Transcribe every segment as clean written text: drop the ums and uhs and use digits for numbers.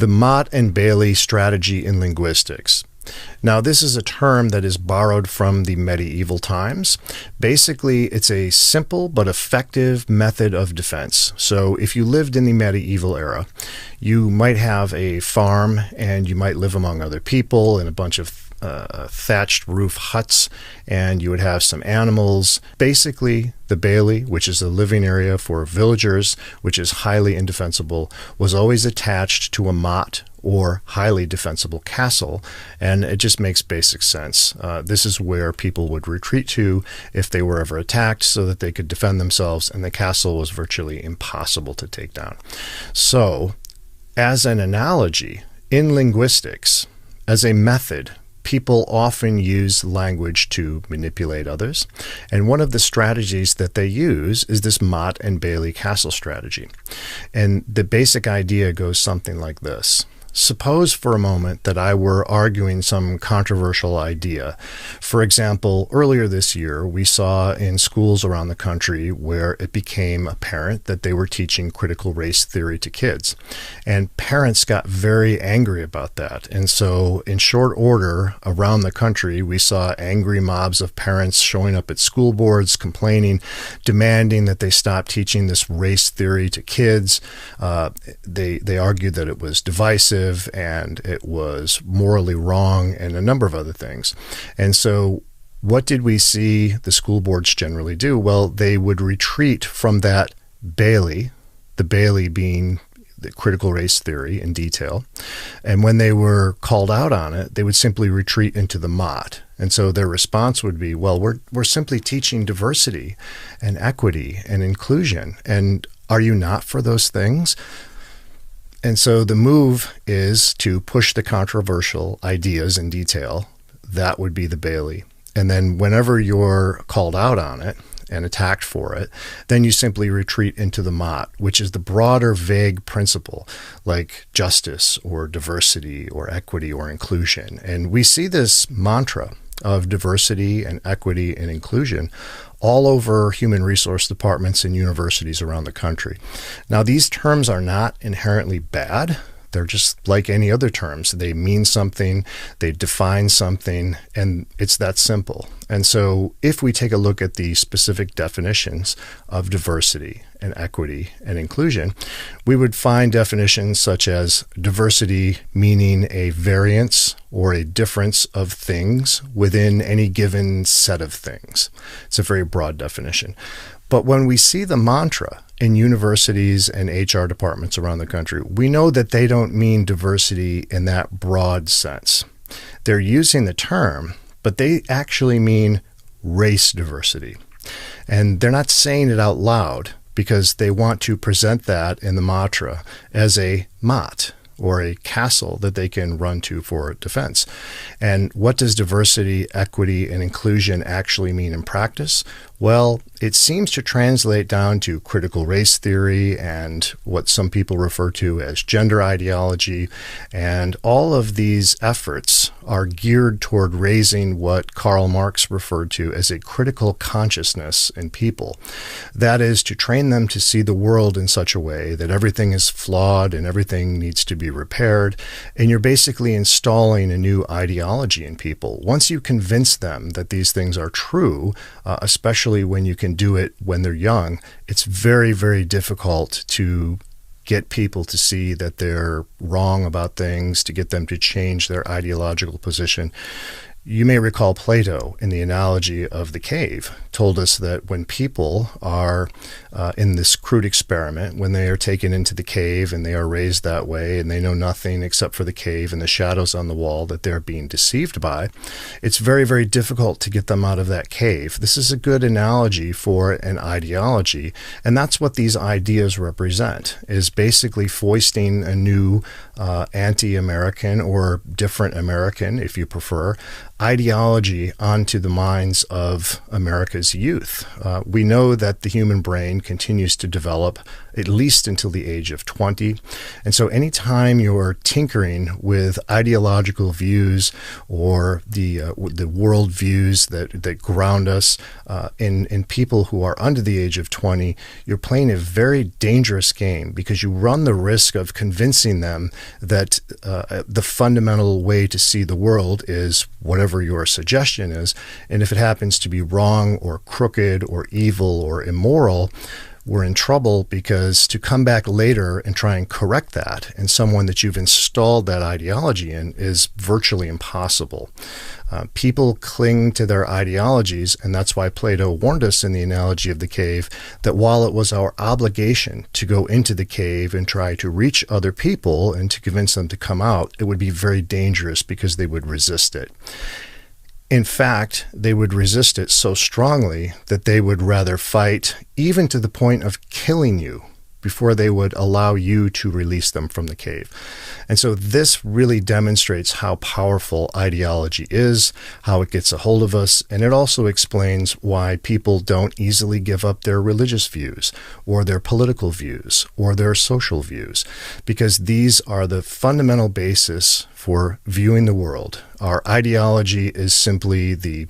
the Motte and Bailey strategy in linguistics. Now, this is a term that is borrowed from the medieval times. Basically, it's a simple but effective method of defense. So if you lived in the medieval era, you might have a farm and you might live among other people in a bunch of thatched roof huts, and you would have some animals. Basically, the bailey, which is a living area for villagers, which is highly indefensible, was always attached to a motte or highly defensible castle, and it just makes basic sense. This is where people would retreat to if they were ever attacked so that they could defend themselves, and the castle was virtually impossible to take down. So, as an analogy, in linguistics, as a method, people often use language to manipulate others, and one of the strategies that they use is this Motte and Bailey castle strategy. And the basic idea goes something like this. Suppose for a moment that I were arguing some controversial idea. For example, earlier this year, we saw in schools around the country where it became apparent that they were teaching critical race theory to kids. And parents got very angry about that. And so in short order, around the country, we saw angry mobs of parents showing up at school boards, complaining, demanding that they stop teaching this race theory to kids. They argued that it was divisive and it was morally wrong and a number of other things. And so what did we see the school boards generally do? Well, they would retreat from that Bailey, the Bailey being the critical race theory in detail. And when they were called out on it, they would simply retreat into the Motte. And so their response would be, well, we're simply teaching diversity and equity and inclusion. And are you not for those things? And so the move is to push the controversial ideas in detail. That would be the Bailey. And then whenever you're called out on it and attacked for it, then you simply retreat into the Motte, which is the broader, vague principle like justice or diversity or equity or inclusion. And we see this mantra of diversity and equity and inclusion all over human resource departments and universities around the country. Now, these terms are not inherently bad. They're just like any other terms. They mean something, they define something, and it's that simple. And so if we take a look at the specific definitions of diversity and equity and inclusion, we would find definitions such as diversity meaning a variance or a difference of things within any given set of things. It's a very broad definition. But when we see the mantra in universities and HR departments around the country, we know that they don't mean diversity in that broad sense. They're using the term, but they actually mean race diversity. And they're not saying it out loud because they want to present that in the mantra as a motte or a castle that they can run to for defense. And what does diversity, equity, and inclusion actually mean in practice? Well, it seems to translate down to critical race theory and what some people refer to as gender ideology. And all of these efforts are geared toward raising what Karl Marx referred to as a critical consciousness in people. That is, to train them to see the world in such a way that everything is flawed and everything needs to be repaired. And you're basically installing a new ideology in people. Once you convince them that these things are true, especially when you can do it when they're young, it's very, very difficult to get people to see that they're wrong about things, to get them to change their ideological position. You may recall Plato, in the analogy of the cave, told us that when people are in this crude experiment, when they are taken into the cave and they are raised that way and they know nothing except for the cave and the shadows on the wall that they're being deceived by, it's very, very difficult to get them out of that cave. This is a good analogy for an ideology, and that's what these ideas represent, is basically foisting a new anti-American or different American, if you prefer, ideology onto the minds of America's youth. We know that the human brain continues to develop at least until the age of 20. And so anytime you're tinkering with ideological views or the world views that ground us in people who are under the age of 20, you're playing a very dangerous game, because you run the risk of convincing them that the fundamental way to see the world is whatever your suggestion is. And if it happens to be wrong or crooked or evil or immoral, we're in trouble, because to come back later and try and correct that in someone that you've installed that ideology in is virtually impossible. People cling to their ideologies, and that's why Plato warned us in the analogy of the cave that while it was our obligation to go into the cave and try to reach other people and to convince them to come out, it would be very dangerous because they would resist it. In fact, they would resist it so strongly that they would rather fight, even to the point of killing you, before they would allow you to release them from the cave. And so this really demonstrates how powerful ideology is, how it gets a hold of us, and it also explains why people don't easily give up their religious views or their political views or their social views, because these are the fundamental basis for viewing the world. Our ideology is simply the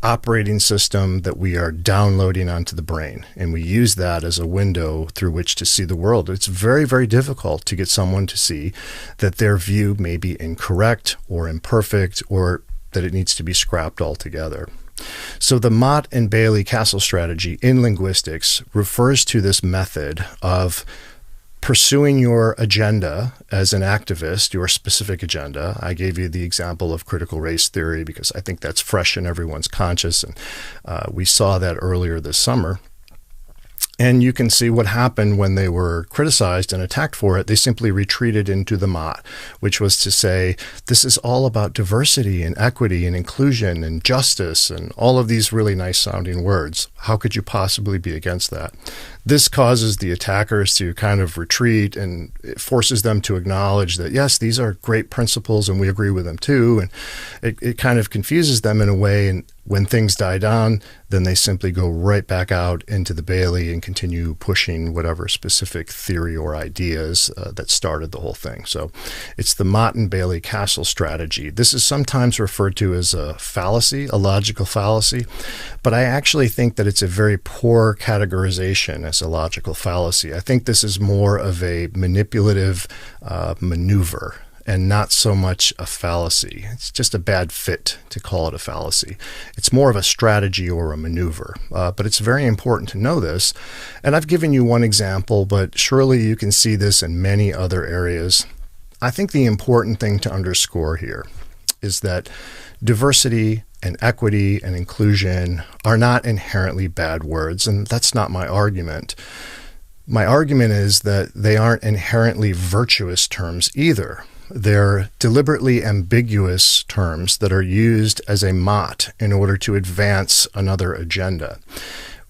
operating system that we are downloading onto the brain, and we use that as a window through which to see the world. It's very, very difficult to get someone to see that their view may be incorrect or imperfect, or that it needs to be scrapped altogether. So the Motte and Bailey castle strategy in linguistics refers to this method of pursuing your agenda as an activist, your specific agenda. I gave you the example of critical race theory because I think that's fresh in everyone's conscious, and we saw that earlier this summer. And you can see what happened when they were criticized and attacked for it. They simply retreated into the Motte, which was to say, this is all about diversity and equity and inclusion and justice and all of these really nice sounding words. How could you possibly be against that? This causes the attackers to kind of retreat, and it forces them to acknowledge that, yes, these are great principles and we agree with them too. And it kind of confuses them in a way. And when things die down, then they simply go right back out into the Bailey and continue pushing whatever specific theory or ideas that started the whole thing. So it's the Motte and Bailey castle strategy. This is sometimes referred to as a fallacy, a logical fallacy, but I actually think that it's a very poor categorization as a logical fallacy. I think this is more of a manipulative maneuver and not so much a fallacy. It's just a bad fit to call it a fallacy. It's more of a strategy or a maneuver, but it's very important to know this. And I've given you one example, but surely you can see this in many other areas. I think the important thing to underscore here is that diversity and equity and inclusion are not inherently bad words, and that's not my argument. My argument is that they aren't inherently virtuous terms either. They're deliberately ambiguous terms that are used as a motte in order to advance another agenda.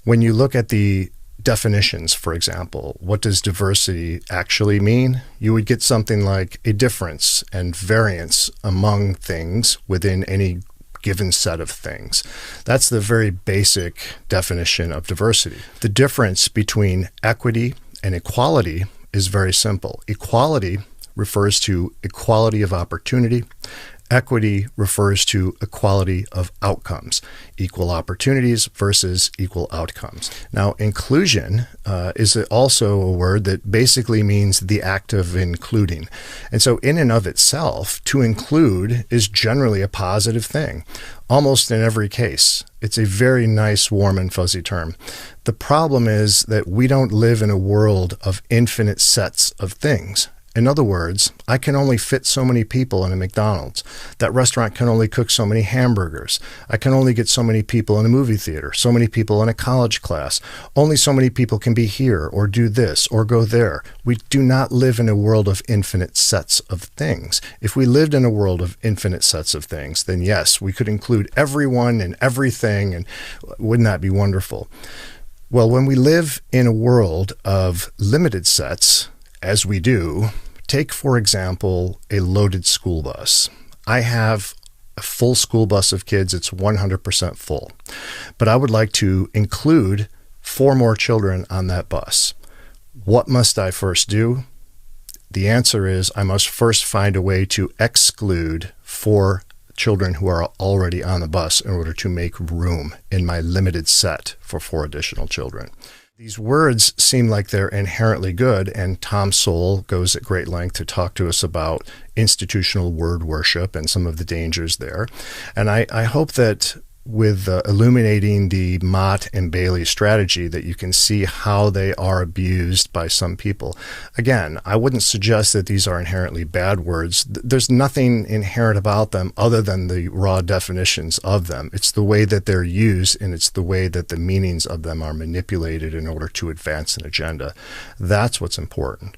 When you look at the definitions, for example, what does diversity actually mean? You would get something like a difference and variance among things within any given set of things. That's the very basic definition of diversity. The difference between equity and equality is very simple. Equality refers to equality of opportunity. Equity refers to equality of outcomes, equal opportunities versus equal outcomes. Now, inclusion is also a word that basically means the act of including. And so in and of itself, to include is generally a positive thing, almost in every case. It's a very nice, warm, and fuzzy term. The problem is that we don't live in a world of infinite sets of things. In other words, I can only fit so many people in a McDonald's. That restaurant can only cook so many hamburgers. I can only get so many people in a movie theater, so many people in a college class. Only so many people can be here or do this or go there. We do not live in a world of infinite sets of things. If we lived in a world of infinite sets of things, then yes, we could include everyone and everything, and wouldn't that be wonderful? Well, when we live in a world of limited sets, as we do, take, for example, a loaded school bus. I have a full school bus of kids, it's 100% full. But I would like to include 4 more children on that bus. What must I first do? The answer is I must first find a way to exclude 4 children who are already on the bus in order to make room in my limited set for 4 additional children. These words seem like they're inherently good, and Tom Sowell goes at great length to talk to us about institutional word worship and some of the dangers there. And I hope that with illuminating the Motte and Bailey strategy that you can see how they are abused by some people. Again, I wouldn't suggest that these are inherently bad words. There's nothing inherent about them other than the raw definitions of them. It's the way that they're used, and it's the way that the meanings of them are manipulated in order to advance an agenda. That's what's important.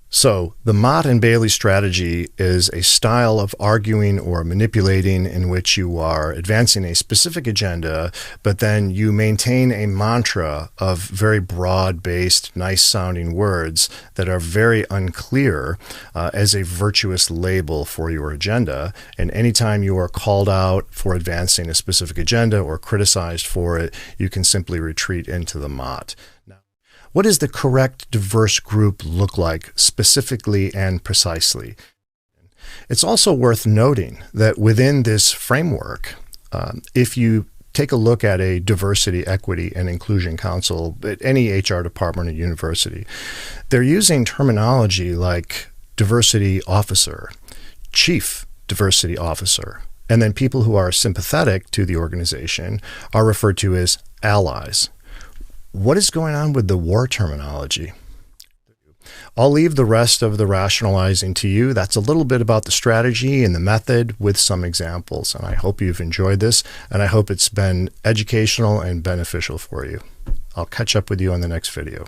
So the Motte and Bailey strategy is a style of arguing or manipulating in which you are advancing a specific agenda, but then you maintain a mantra of very broad-based, nice-sounding words that are very unclear as a virtuous label for your agenda. And anytime you are called out for advancing a specific agenda or criticized for it, you can simply retreat into the Motte. What does the correct diverse group look like specifically and precisely? It's also worth noting that within this framework, if you take a look at a diversity, equity, and inclusion council at any HR department at university, they're using terminology like diversity officer, chief diversity officer, and then people who are sympathetic to the organization are referred to as allies. What is going on with the war terminology? I'll leave the rest of the rationalizing to you. That's a little bit about the strategy and the method with some examples. And I hope you've enjoyed this, and I hope it's been educational and beneficial for you. I'll catch up with you on the next video.